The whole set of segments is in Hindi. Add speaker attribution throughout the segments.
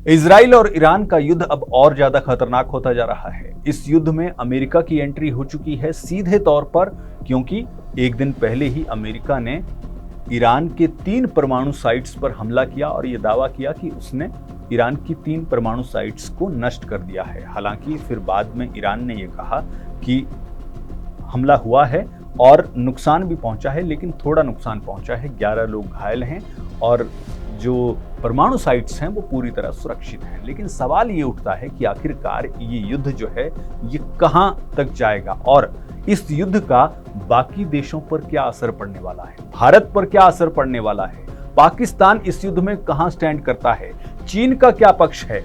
Speaker 1: इजराइल और ईरान का युद्ध अब और ज्यादा खतरनाक होता जा रहा है। इस युद्ध में अमेरिका की एंट्री हो चुकी है सीधे तौर पर, क्योंकि एक दिन पहले ही अमेरिका ने ईरान के 3 परमाणु साइट्स पर हमला किया और यह दावा किया कि उसने ईरान की 3 परमाणु साइट्स को नष्ट कर दिया है। हालांकि फिर बाद में ईरान ने यह कहा कि हमला हुआ है और नुकसान भी पहुंचा है, लेकिन थोड़ा नुकसान पहुंचा है, 11 लोग घायल हैं और जो परमाणु साइट्स हैं वो पूरी तरह सुरक्षित हैं। लेकिन सवाल ये उठता है कि आखिरकार ये युद्ध जो है ये कहां तक जाएगा और इस युद्ध का बाकी देशों पर क्या असर पड़ने वाला है, भारत पर क्या असर पड़ने वाला है, पाकिस्तान इस युद्ध में कहां स्टैंड करता है, चीन का क्या पक्ष है,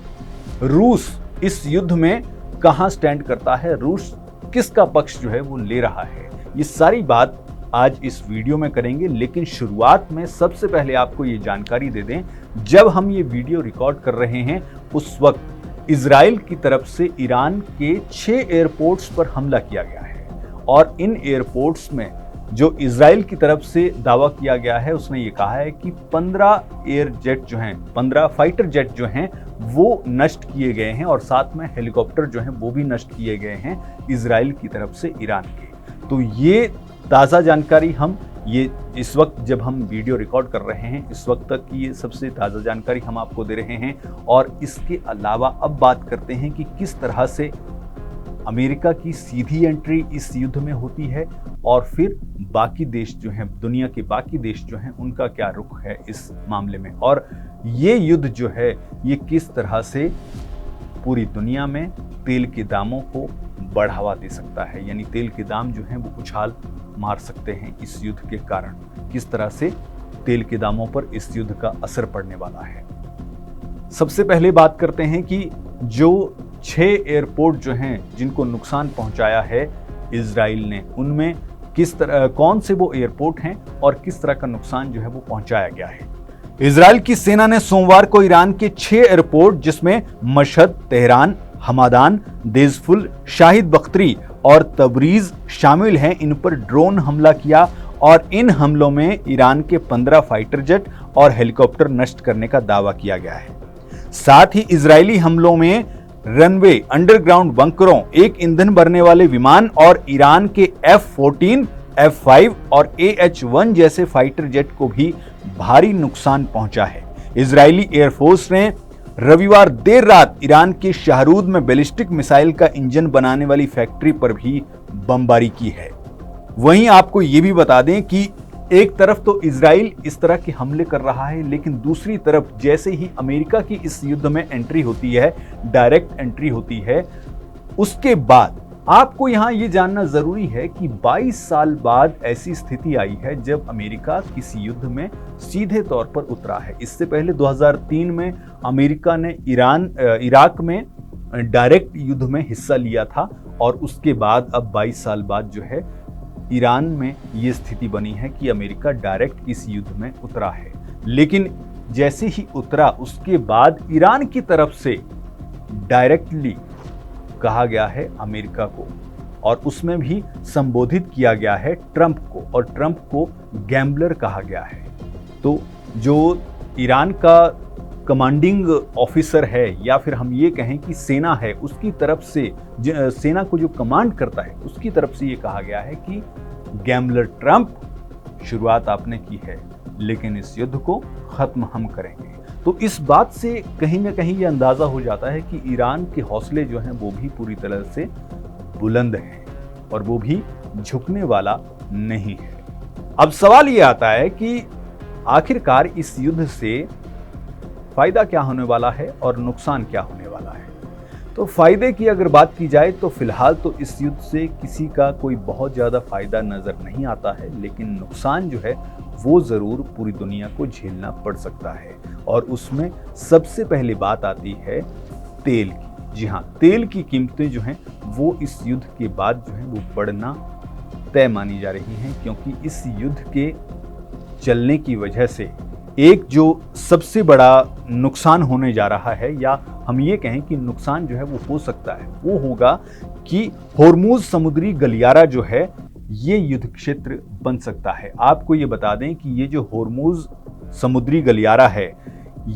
Speaker 1: रूस इस युद्ध में कहां स्टैंड करता है, रूस किसका पक्ष जो है वो ले रहा है। ये सारी बात आज इस वीडियो में करेंगे। लेकिन शुरुआत में सबसे पहले आपको ये जानकारी दे दें, जब हम ये वीडियो रिकॉर्ड कर रहे हैं उस वक्त इजराइल की तरफ से ईरान के 6 एयरपोर्ट्स पर हमला किया गया है और इन एयरपोर्ट्स में जो इजराइल की तरफ से दावा किया गया है उसने ये कहा है कि 15 एयर जेट जो हैं, 15 फाइटर जेट जो हैं वो नष्ट किए गए हैं और साथ में हेलीकॉप्टर जो हैं वो भी नष्ट किए गए हैं इजराइल की तरफ से ईरान के। तो ये ताज़ा जानकारी ये इस वक्त जब हम वीडियो रिकॉर्ड कर रहे हैं इस वक्त तक की ये सबसे ताज़ा जानकारी हम आपको दे रहे हैं। और इसके अलावा अब बात करते हैं कि किस तरह से अमेरिका की सीधी एंट्री इस युद्ध में होती है और फिर बाकी देश जो हैं, दुनिया के बाकी देश जो हैं उनका क्या रुख है इस मामले में, और ये युद्ध जो है ये किस तरह से पूरी दुनिया में तेल के दामों को बढ़ावा दे सकता है, यानी तेल के दाम जो हैं वो उछाल मार सकते हैं इस युद्ध के कारण। किस तरह से तेल के दामों पर इस युद्ध का असर पड़ने वाला है। सबसे पहले बात करते हैं कि जो 6 एयरपोर्ट जो हैं जिनको नुकसान पहुंचाया है इजराइल ने, उनमें किस तरह कौन से वो एयरपोर्ट हैं और किस तरह का नुकसान जो है वो पहुंचाया गया है। इजराइल की सेना ने सोमवार को ईरान के 6 एयरपोर्ट जिसमें मशहद, तेहरान, हमादान, देजफुल, शाहिद बख्तरी और तबरीज शामिल हैं, इन पर ड्रोन हमला किया और इन हमलों में ईरान के 15 फाइटर जेट और हेलीकॉप्टर नष्ट करने का दावा किया गया है। साथ ही इजरायली हमलों में रनवे, अंडरग्राउंड बंकरों, एक ईंधन भरने वाले विमान और ईरान के F-14, F-5 और AH-1 जैसे फाइटर जेट को भी भारी नुकसान पहुंचा है। इजरायली एयरफोर्स ने रविवार देर रात ईरान के शाहरूद में बैलिस्टिक मिसाइल का इंजन बनाने वाली फैक्ट्री पर भी बमबारी की है। वहीं आपको ये भी बता दें कि एक तरफ तो इजराइल इस तरह के हमले कर रहा है, लेकिन दूसरी तरफ जैसे ही अमेरिका की इस युद्ध में एंट्री होती है, डायरेक्ट एंट्री होती है, उसके बाद आपको यहां ये जानना जरूरी है कि 22 साल बाद ऐसी स्थिति आई है जब अमेरिका किसी युद्ध में सीधे तौर पर उतरा है। इससे पहले 2003 में अमेरिका ने इराक में डायरेक्ट युद्ध में हिस्सा लिया था और उसके बाद अब 22 साल बाद जो है ईरान में ये स्थिति बनी है कि अमेरिका डायरेक्ट इस युद्ध में उतरा है। लेकिन जैसे ही उतरा उसके बाद ईरान की तरफ से डायरेक्टली कहा गया है अमेरिका को और उसमें भी संबोधित किया गया है ट्रंप को, और ट्रंप को गैम्बलर कहा गया है। तो जो ईरान का कमांडिंग ऑफिसर है या फिर हम ये कहें कि सेना है, उसकी तरफ से सेना को जो कमांड करता है उसकी तरफ से ये कहा गया है कि गैम्बलर ट्रंप, शुरुआत आपने की है लेकिन इस युद्ध को खत्म हम करेंगे। तो इस बात से कहीं ना कहीं ये अंदाजा हो जाता है कि ईरान के हौसले जो हैं वो भी पूरी तरह से बुलंद हैं और वो भी झुकने वाला नहीं है। अब सवाल ये आता है कि आखिरकार इस युद्ध से फायदा क्या होने वाला है और नुकसान क्या होने वाला है। तो फायदे की अगर बात की जाए तो फिलहाल तो इस युद्ध से किसी का कोई बहुत ज़्यादा फायदा नज़र नहीं आता है, लेकिन नुकसान जो है वो ज़रूर पूरी दुनिया को झेलना पड़ सकता है और उसमें सबसे पहले बात आती है तेल की। जी हाँ, तेल की कीमतें जो हैं वो इस युद्ध के बाद जो है वो बढ़ना तय मानी जा रही हैं, क्योंकि इस युद्ध के चलने की वजह से एक जो सबसे बड़ा नुकसान होने जा रहा है, या हम ये कहें कि नुकसान जो है वो हो सकता है, वो होगा कि होर्मुज समुद्री गलियारा जो है ये युद्ध क्षेत्र बन सकता है। आपको ये बता दें कि ये जो होर्मुज समुद्री गलियारा है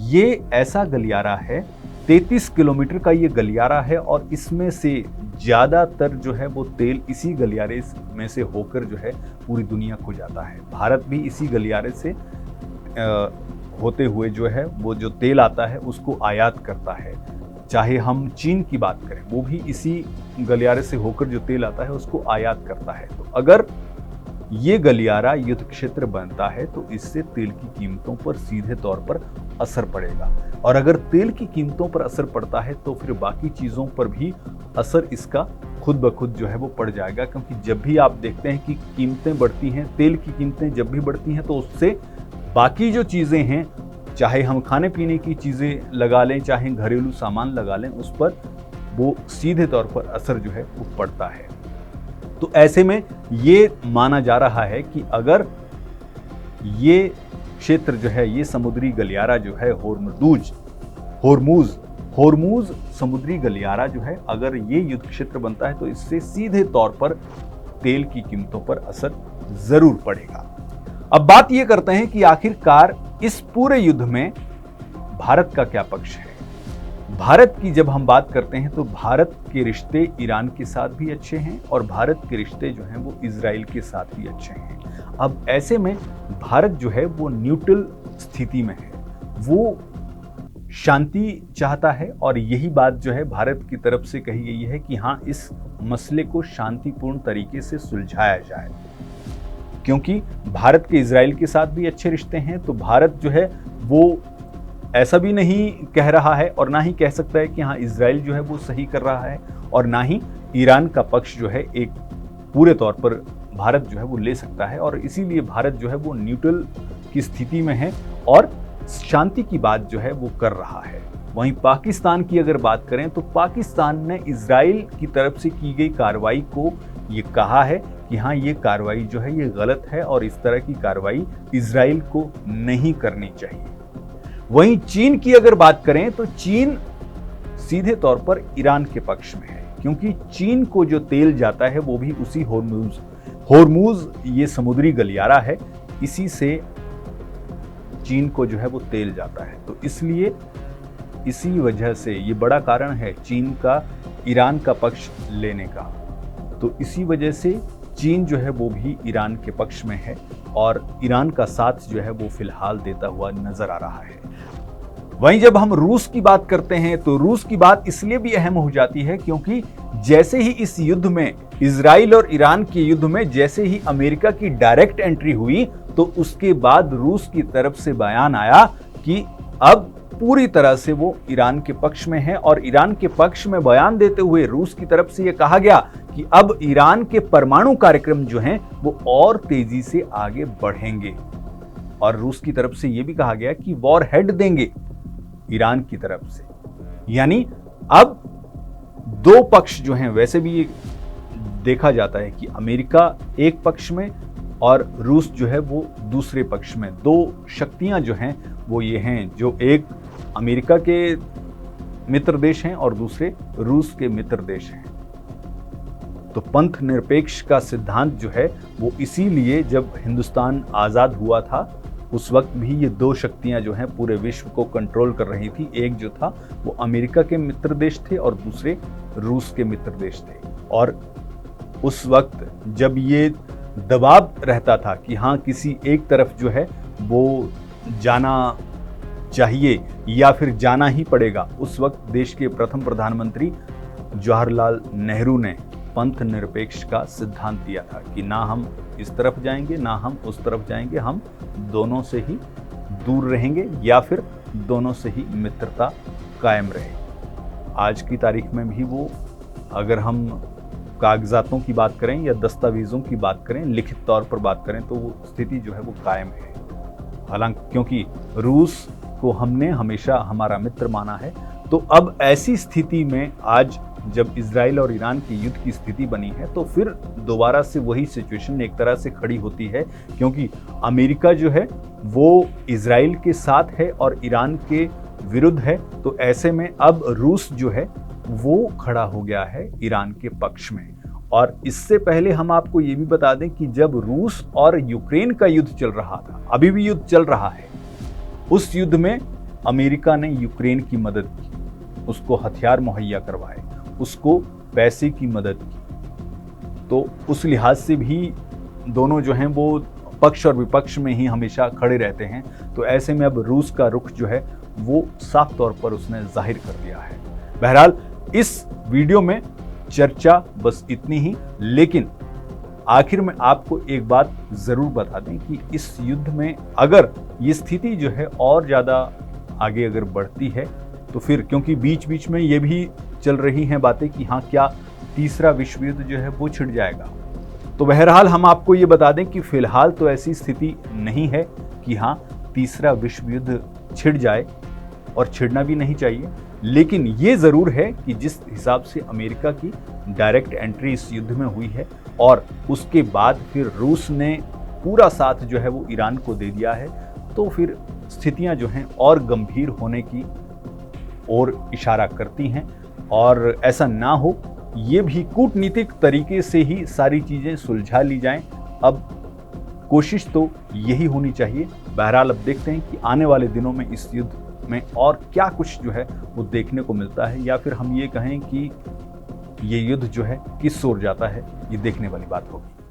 Speaker 1: ये ऐसा गलियारा है 33 किलोमीटर का ये गलियारा है और इसमें से ज़्यादातर जो है वो तेल इसी गलियारे में से होकर जो है पूरी दुनिया को जाता है। भारत भी इसी गलियारे से होते हुए जो है वो जो तेल आता है उसको आयात करता है। चाहे हम चीन की बात करें, वो भी इसी गलियारे से होकर जो तेल आता है उसको आयात करता है। तो अगर ये गलियारा युद्ध क्षेत्र बनता है तो इससे तेल की कीमतों पर सीधे तौर पर असर पड़ेगा, और अगर तेल की कीमतों पर असर पड़ता है तो फिर बाकी चीज़ों पर भी असर इसका खुद ब खुद जो है वो पड़ जाएगा। क्योंकि जब भी आप देखते हैं कि कीमतें बढ़ती हैं, तेल की कीमतें जब भी बढ़ती हैं तो उससे बाकी जो चीज़ें हैं, चाहे हम खाने पीने की चीज़ें लगा लें, चाहे घरेलू सामान लगा लें, उस पर वो सीधे तौर पर असर जो है वो पड़ता है। तो ऐसे में ये माना जा रहा है कि अगर ये क्षेत्र जो है, ये समुद्री गलियारा जो है होर्मुज समुद्री गलियारा जो है, अगर ये युद्ध क्षेत्र बनता है तो इससे सीधे तौर पर तेल की कीमतों पर असर जरूर पड़ेगा। अब बात ये करते हैं कि आखिरकार इस पूरे युद्ध में भारत का क्या पक्ष है। भारत की जब हम बात करते हैं तो भारत के रिश्ते ईरान के साथ भी अच्छे हैं और भारत के रिश्ते जो हैं वो इजराइल के साथ भी अच्छे हैं। अब ऐसे में भारत जो है वो न्यूट्रल स्थिति में है, वो शांति चाहता है, और यही बात जो है भारत की तरफ से कही गई है कि हाँ, इस मसले को शांतिपूर्ण तरीके से सुलझाया जाए। क्योंकि भारत के इजराइल के साथ भी अच्छे रिश्ते हैं, तो भारत जो है वो ऐसा भी नहीं कह रहा है और ना ही कह सकता है कि हाँ, इजराइल जो है वो सही कर रहा है, और ना ही ईरान का पक्ष जो है एक पूरे तौर पर भारत जो है वो ले सकता है। और इसीलिए भारत जो है वो न्यूट्रल की स्थिति में है और शांति की बात जो है वो कर रहा है। वहीं पाकिस्तान की अगर बात करें तो पाकिस्तान ने इजराइल की तरफ से की गई कार्रवाई को ये कहा है कि हाँ, ये कार्रवाई जो है ये गलत है और इस तरह की कार्रवाई इजराइल को नहीं करनी चाहिए। वहीं चीन की अगर बात करें तो चीन सीधे तौर पर ईरान के पक्ष में है, क्योंकि चीन को जो तेल जाता है वो भी उसी होर्मुज ये समुद्री गलियारा है, इसी से चीन को जो है वो तेल जाता है। तो इसलिए इसी वजह से ये बड़ा कारण है चीन का ईरान का पक्ष लेने का। तो इसी वजह से चीन जो है वो भी ईरान के पक्ष में है और ईरान का साथ जो है वो फिलहाल देता हुआ नजर आ रहा है। वहीं जब हम रूस की बात करते हैं तो रूस की बात इसलिए भी अहम हो जाती है क्योंकि जैसे ही इस युद्ध में, इजराइल और ईरान के युद्ध में जैसे ही अमेरिका की डायरेक्ट एंट्री हुई तो उसके बाद रूस की तरफ से बयान आया कि अब पूरी तरह से वो ईरान के पक्ष में है, और ईरान के पक्ष में बयान देते हुए रूस की तरफ से ये कहा गया कि अब ईरान के परमाणु कार्यक्रम जो हैं वो और तेजी से आगे बढ़ेंगे। और रूस की तरफ से ये भी कहा गया कि वॉर हेड देंगे ईरान की तरफ से। यानी अब दो पक्ष जो हैं, वैसे भी ये देखा जाता है कि अमेरिका एक पक्ष में और रूस जो है वो दूसरे पक्ष में। दो शक्तियां जो हैं वो ये हैं, जो एक अमेरिका के मित्र देश हैं और दूसरे रूस के मित्र देश हैं। तो पंथ निरपेक्ष का सिद्धांत जो है वो इसीलिए जब हिंदुस्तान आज़ाद हुआ था उस वक्त भी ये दो शक्तियां जो हैं पूरे विश्व को कंट्रोल कर रही थी। एक जो था वो अमेरिका के मित्र देश थे और दूसरे रूस के मित्र देश थे। और उस वक्त जब ये दबाव रहता था कि हाँ, किसी एक तरफ जो है वो जाना चाहिए या फिर जाना ही पड़ेगा, उस वक्त देश के प्रथम प्रधानमंत्री जवाहरलाल नेहरू ने पंथ निरपेक्ष का सिद्धांत दिया था कि ना हम इस तरफ जाएंगे ना हम उस तरफ जाएंगे, हम दोनों से ही दूर रहेंगे या फिर दोनों से ही मित्रता कायम रहे। आज की तारीख में भी वो, अगर हम कागजातों की बात करें या दस्तावेजों की बात करें, लिखित तौर पर बात करें, तो वो स्थिति जो है वो कायम है। हालांकि क्योंकि रूस को हमने हमेशा हमारा मित्र माना है, तो अब ऐसी स्थिति में आज जब इजराइल और ईरान की युद्ध की स्थिति बनी है तो फिर दोबारा से वही सिचुएशन एक तरह से खड़ी होती है, क्योंकि अमेरिका जो है वो इजराइल के साथ है और ईरान के विरुद्ध है। तो ऐसे में अब रूस जो है वो खड़ा हो गया है ईरान के पक्ष में। और इससे पहले हम आपको ये भी बता दें कि जब रूस और यूक्रेन का युद्ध चल रहा था, अभी भी युद्ध चल रहा है, उस युद्ध में अमेरिका ने यूक्रेन की मदद की। उसको हथियार मुहैया करवाए, उसको पैसे की मदद की। तो उस लिहाज से भी दोनों जो हैं वो पक्ष और विपक्ष में ही हमेशा खड़े रहते हैं। तो ऐसे में अब रूस का रुख जो है वो साफ तौर पर उसने जाहिर कर दिया है। बहरहाल इस वीडियो में चर्चा बस इतनी ही, लेकिन आखिर में आपको एक बात जरूर बता दें कि इस युद्ध में अगर ये स्थिति जो है और ज़्यादा आगे अगर बढ़ती है तो फिर, क्योंकि बीच बीच में ये भी चल रही हैं बातें कि हाँ क्या तीसरा विश्व युद्ध जो है वो छिड़ जाएगा। तो बहरहाल हम आपको ये बता दें कि फिलहाल तो ऐसी स्थिति नहीं है कि हाँ तीसरा विश्व युद्ध छिड़ जाए, और छिड़ना भी नहीं चाहिए। लेकिन ये ज़रूर है कि जिस हिसाब से अमेरिका की डायरेक्ट एंट्री इस युद्ध में हुई है और उसके बाद फिर रूस ने पूरा साथ जो है वो ईरान को दे दिया है, तो फिर स्थितियां जो हैं और गंभीर होने की ओर इशारा करती हैं। और ऐसा ना हो, ये भी कूटनीतिक तरीके से ही सारी चीज़ें सुलझा ली जाएं। अब कोशिश तो यही होनी चाहिए। बहरहाल अब देखते हैं कि आने वाले दिनों में इस युद्ध में और क्या कुछ जो है वो देखने को मिलता है, या फिर हम ये कहें कि ये युद्ध जो है किस ओर जाता है, ये देखने वाली बात होगी।